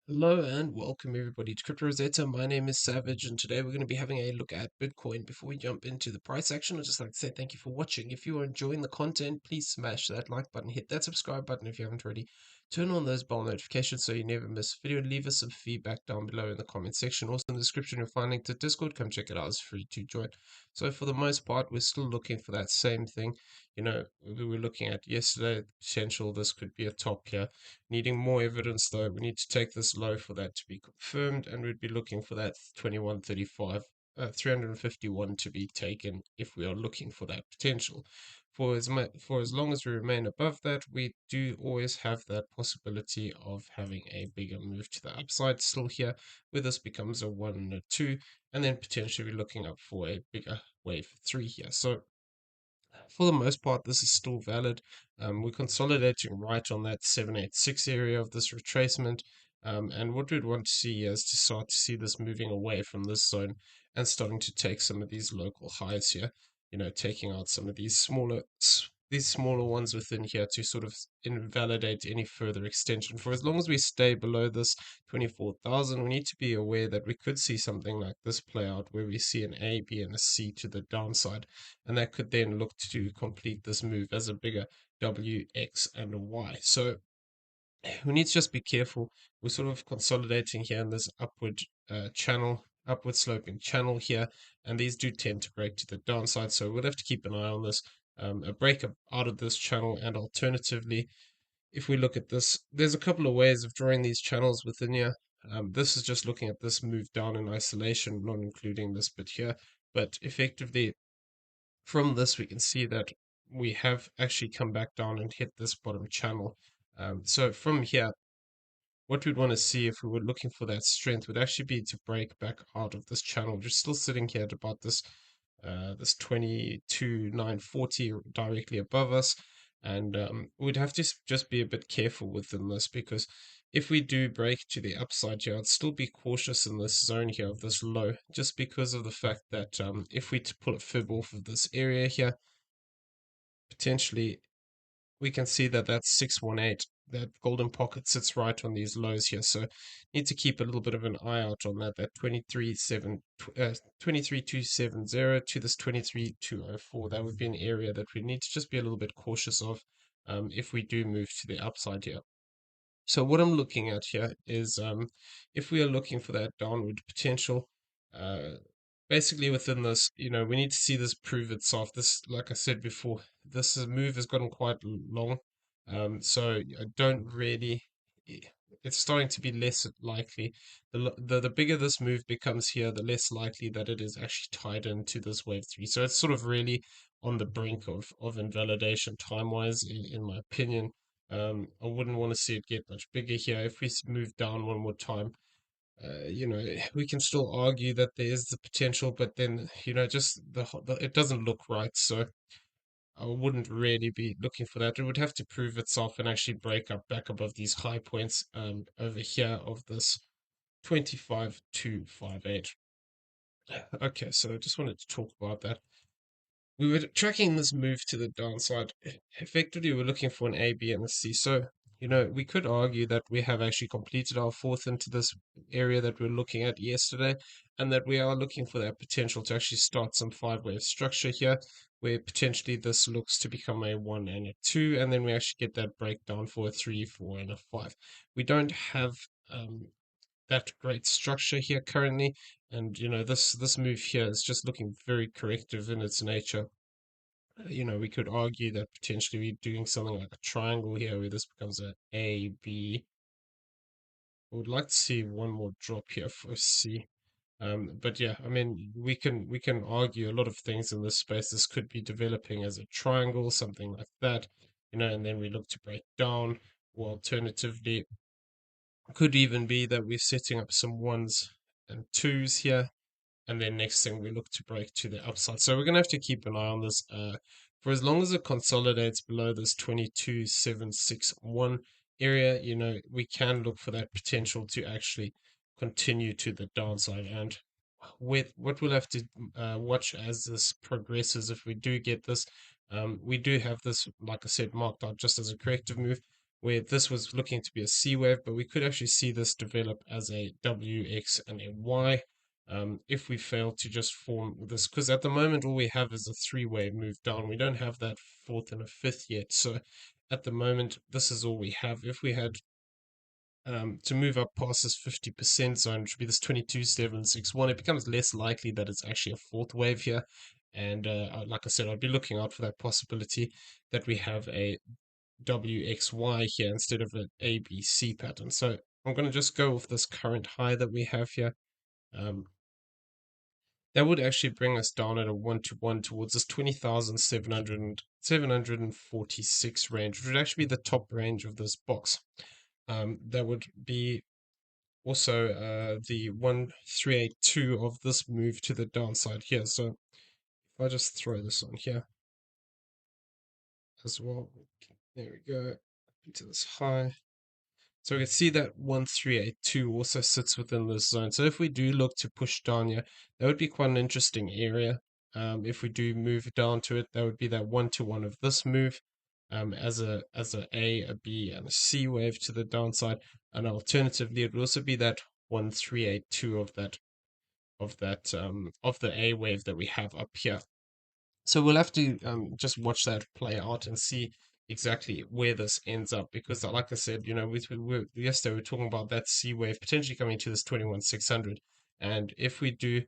Hello and welcome everybody to Crypto Rosetta. My name is Savage, and today we're going to be having a look at Bitcoin. Before we jump into the price action, I'd just like to say thank you for watching. If you are enjoying the content, please smash that like button, hit that subscribe button if you haven't already. Turn on those bell notifications so you never miss a video, and leave us some feedback down below in the comment section. Also in the description you'll find a link to Discord. Come check it out, it's free to join. So for the most part, we're still looking for that same thing. We were looking at yesterday, the potential this could be a top here. Needing more evidence though, we need to take this low for that to be confirmed, and we'd be looking for that 2135, 351 to be taken if we are looking for that potential. For as long as we remain above that, we do always have that possibility of having a bigger move to the upside still here, where this becomes a 1 and a 2, and then potentially looking up for a bigger wave 3 here. So for the most part, this is still valid. We're consolidating right on that 786 area of this retracement. And what we'd want to see is to start to see this moving away from this zone and starting to take some of these local highs here, taking out some of these smaller ones within here to sort of invalidate any further extension. For as long as we stay below this 24,000, we need to be aware that we could see something like this play out where we see an A, B, and a C to the downside, and that could then look to complete this move as a bigger W, X, and a Y. So we need to just be careful. We're sort of consolidating here in this upward sloping channel here, and these do tend to break to the downside. So we'll have to keep an eye on this. A break out of this channel, and alternatively, if we look at this, there's a couple of ways of drawing these channels within here. This is just looking at this move down in isolation, not including this bit here. But effectively, from this, we can see that we have actually come back down and hit this bottom channel. So from here, what we'd want to see if we were looking for that strength would actually be to break back out of this channel. We're still sitting here at about this 22,940 directly above us, and we'd have to just be a bit careful within this, because if we do break to the upside here, I'd still be cautious in this zone here of this low, just because of the fact that if we pull a fib off of this area here, potentially we can see that that's 618. That golden pocket sits right on these lows here, so need to keep a little bit of an eye out on that 23270 to this 23204. That would be an area that we need to just be a little bit cautious of, if we do move to the upside here. So what I'm looking at here is, if we are looking for that downward potential, uh, basically within this, we need to see this prove itself. This, like I said before, this move has gotten quite long. So I don't really, it's starting to be less likely. The bigger this move becomes here, the less likely that it is actually tied into this wave three. So it's sort of really on the brink of invalidation time-wise, in my opinion. I wouldn't want to see it get much bigger here. If we move down one more time, we can still argue that there is the potential, but then, just it doesn't look right. So I wouldn't really be looking for that. It would have to prove itself and actually break up back above these high points over here of this 25,258. Okay, so I just wanted to talk about that. We were tracking this move to the downside. Effectively, we're looking for an A, B, and a C. So, we could argue that we have actually completed our fourth into this area that we're looking at yesterday, and that we are looking for that potential to actually start some five-wave structure here, where potentially this looks to become a 1 and a 2, and then we actually get that breakdown for a 3, 4, and a 5. We don't have that great structure here currently, and this move here is just looking very corrective in its nature. We could argue that potentially we're doing something like a triangle here, where this becomes a A, B. I would like to see one more drop here for C. But yeah, I mean, we can argue a lot of things in this space. This could be developing as a triangle, something like that, and then we look to break down, or alternatively, could even be that we're setting up some ones and twos here, and then next thing we look to break to the upside. So we're going to have to keep an eye on this. For as long as it consolidates below this 22,761 area, we can look for that potential to actually continue to the downside. And with what we'll have to watch as this progresses, if we do get this, we do have this, like I said, marked out just as a corrective move. where this was looking to be a C wave, but we could actually see this develop as a W, X, and a Y. If we fail to just form this, because at the moment all we have is a three-way move down. We don't have that fourth and a fifth yet. So at the moment, this is all we have. If we had to move up past this 50% zone, which would be this 22,761, it becomes less likely that it's actually a fourth wave here. And like I said, I'd be looking out for that possibility that we have a WXY here instead of an ABC pattern. So I'm going to just go with this current high that we have here. That would actually bring us down at a 1-to-1 towards this 20,746 range, which would actually be the top range of this box. That would be also the 1382 of this move to the downside here. So if I just throw this on here as well, there we go, into this high. So we can see that 1382 also sits within this zone. So if we do look to push down here, that would be quite an interesting area. If we do move down to it, that would be that 1-to-1 of this move as a A, B, and a C wave to the downside. And alternatively, it would also be that 1382 of the A wave that we have up here. So we'll have to just watch that play out and see exactly where this ends up because, like I said, yesterday we were talking about that C wave potentially coming to this 21,600, and if we do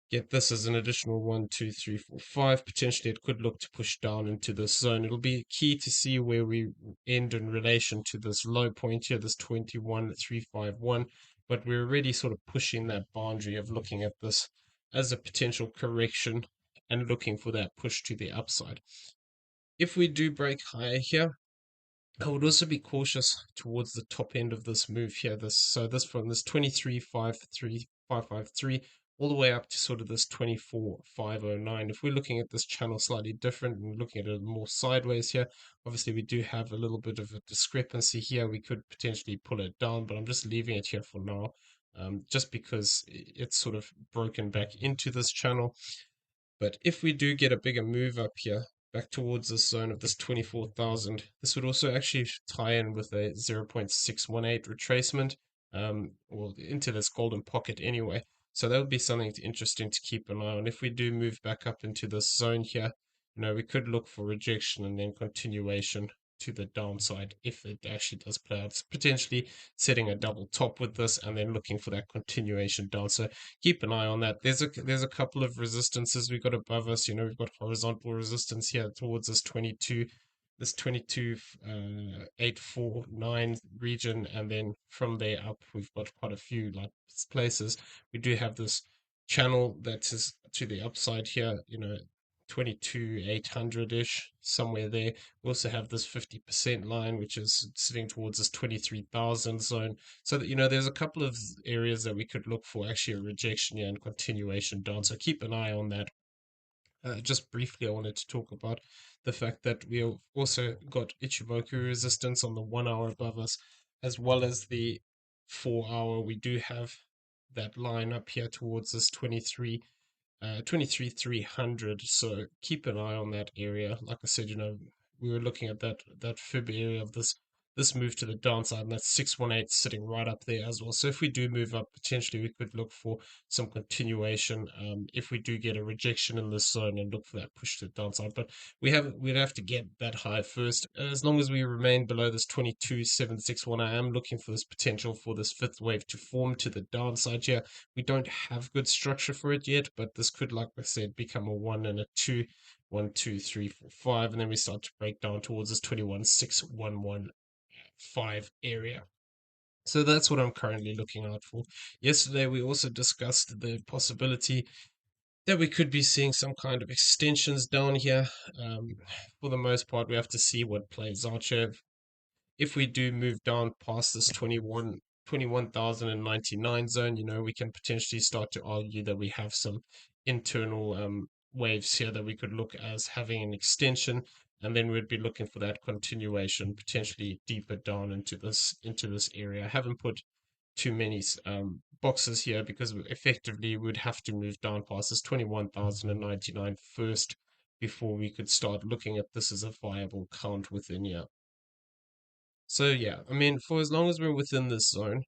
get this as an additional 1, 2, 3, 4, 5, potentially it could look to push down into this zone. It'll be key to see where we end in relation to this low point here, this 21,351, but we're already sort of pushing that boundary of looking at this as a potential correction and looking for that push to the upside. If we do break higher here, I would also be cautious towards the top end of this move here. This from this 23,553 all the way up to sort of this 24,509. If we're looking at this channel slightly different and looking at it more sideways here, obviously we do have a little bit of a discrepancy here. We could potentially pull it down, but I'm just leaving it here for now, just because it's sort of broken back into this channel. But if we do get a bigger move up here, back towards this zone of this 24,000, this would also actually tie in with a 0.618 retracement, or into this golden pocket anyway. So that would be something interesting to keep an eye on. If we do move back up into this zone here, we could look for rejection and then continuation to the downside if it actually does play out. It's potentially setting a double top with this and then looking for that continuation down. So keep an eye on that. There's a couple of resistances we've got above us. We've got horizontal resistance here towards this 849 region, and then from there up we've got quite a few like places. We do have this channel that is to the upside here, 22,800-ish, somewhere there. We also have this 50% line, which is sitting towards this 23,000 zone. So that, there's a couple of areas that we could look for actually a rejection here and continuation down. So keep an eye on that. Just briefly, I wanted to talk about the fact that we have also got Ichimoku resistance on the 1 hour above us, as well as the 4 hour. We do have that line up here towards this 23,300. So keep an eye on that area. Like I said, we were looking at that fib area of this move to the downside, and that's 618 sitting right up there as well. So if we do move up, potentially we could look for some continuation if we do get a rejection in this zone and look for that push to the downside. But we'd have to get that high first. As long as we remain below this 22,761, I am looking for this potential for this fifth wave to form to the downside here. We don't have good structure for it yet, but this could, like I said, become a 1 and a 2. 1, 2, 3, 4, 5, and then we start to break down towards this 21,611.5 area. So that's what I'm currently looking out for. Yesterday, we also discussed the possibility that we could be seeing some kind of extensions down here. For the most part, we have to see what plays out here. If we do move down past this 21,099 zone, we can potentially start to argue that we have some internal waves here that we could look as having an extension, and then we'd be looking for that continuation potentially deeper down into this area. I haven't put too many boxes here because effectively we'd have to move down past this 21,099 first before we could start looking at this as a viable count within here. So yeah, I mean, for as long as we're within this zone,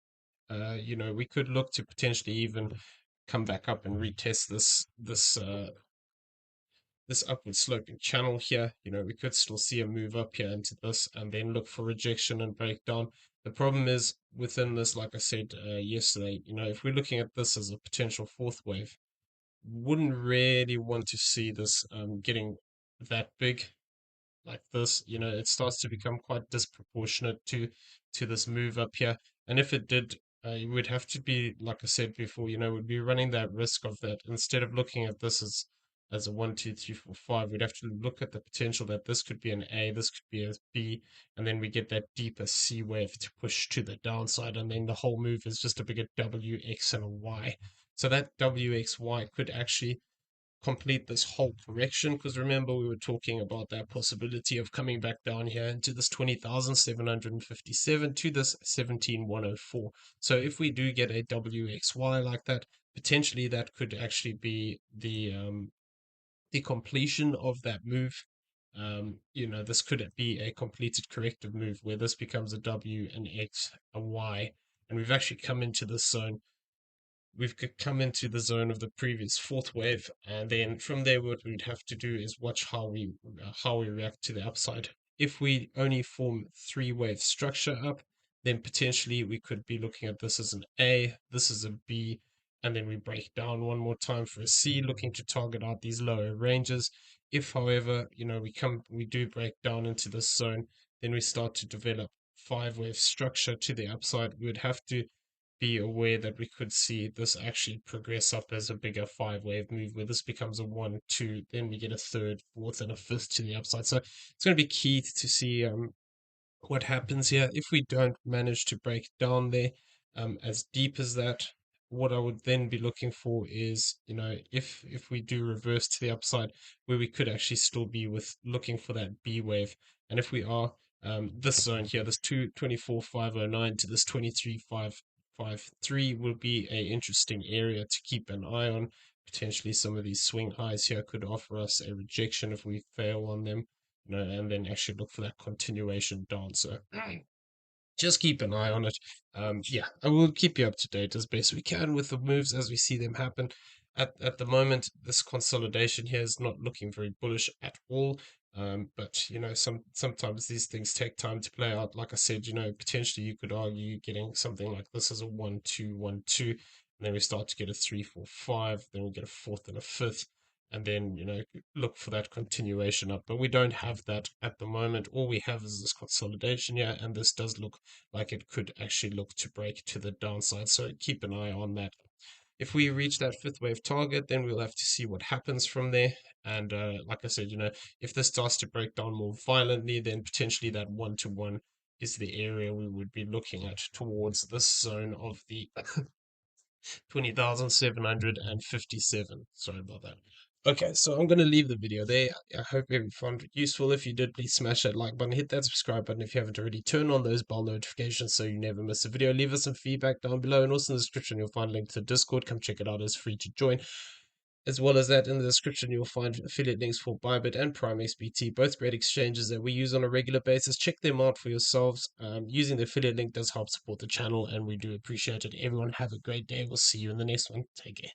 we could look to potentially even come back up and retest this upward sloping channel here. We could still see a move up here into this and then look for rejection and breakdown. The problem is within this, like I said yesterday, if we're looking at this as a potential fourth wave, wouldn't really want to see this getting that big like this. It starts to become quite disproportionate to this move up here. And if it did, it would have to be, like I said before, would be running that risk of that instead of looking at this as a 1, 2, 3, 4, 5, we'd have to look at the potential that this could be an A, this could be a B, and then we get that deeper C wave to push to the downside, and then the whole move is just a bigger W, X, and a Y. So that WXY could actually complete this whole correction, because remember we were talking about that possibility of coming back down here into this 20,757 to this 17,104. So if we do get a WXY like that, potentially that could actually be the completion of that move. This could be a completed corrective move where this becomes a W, an X, a Y, and we've actually come into this zone. We've come into the zone of the previous fourth wave, and then from there, what we'd have to do is watch how we react to the upside. If we only form three-wave structure up, then potentially we could be looking at this as an A, this is a B, and then we break down one more time for a C, looking to target out these lower ranges. If, however, we do break down into this zone, then we start to develop five-wave structure to the upside. We would have to be aware that we could see this actually progress up as a bigger five-wave move where this becomes a 1, 2, then we get a third, fourth, and a fifth to the upside. So it's going to be key to see what happens here. If we don't manage to break down there as deep as that, what I would then be looking for is, if we do reverse to the upside, where we could actually still be with looking for that B wave. And if we are, this zone here, this 24,509 to this 23,553 will be a interesting area to keep an eye on. Potentially some of these swing highs here could offer us a rejection if we fail on them, and then actually look for that continuation down. So just keep an eye on it. Yeah, I will keep you up to date as best we can with the moves as we see them happen. At the moment, this consolidation here is not looking very bullish at all. But sometimes these things take time to play out. Like I said, potentially you could argue getting something like this as a 1, 2, 1, 2, and then we start to get a 3, 4, 5, then we get a fourth and a fifth, and then look for that continuation up. But we don't have that at the moment. All we have is this consolidation here, and this does look like it could actually look to break to the downside. So keep an eye on that. If we reach that fifth wave target, then we'll have to see what happens from there. And like I said, if this starts to break down more violently, then potentially that 1 to 1 is the area we would be looking at towards this zone of the 20,757. Sorry about that. Okay, so I'm going to leave the video there. I hope you found it useful. If you did, please smash that like button, hit that subscribe button if you haven't already. Turn on those bell notifications so you never miss a video. Leave us some feedback down below, and also in the description you'll find a link to the Discord. Come check it out, it's free to join. As well as that, in the description you'll find affiliate links for BYBIT and PrimeXBT, both great exchanges that we use on a regular basis. Check them out for yourselves. Using the affiliate link does help support the channel, and we do appreciate it. Everyone have a great day. We'll see you in the next one. Take care.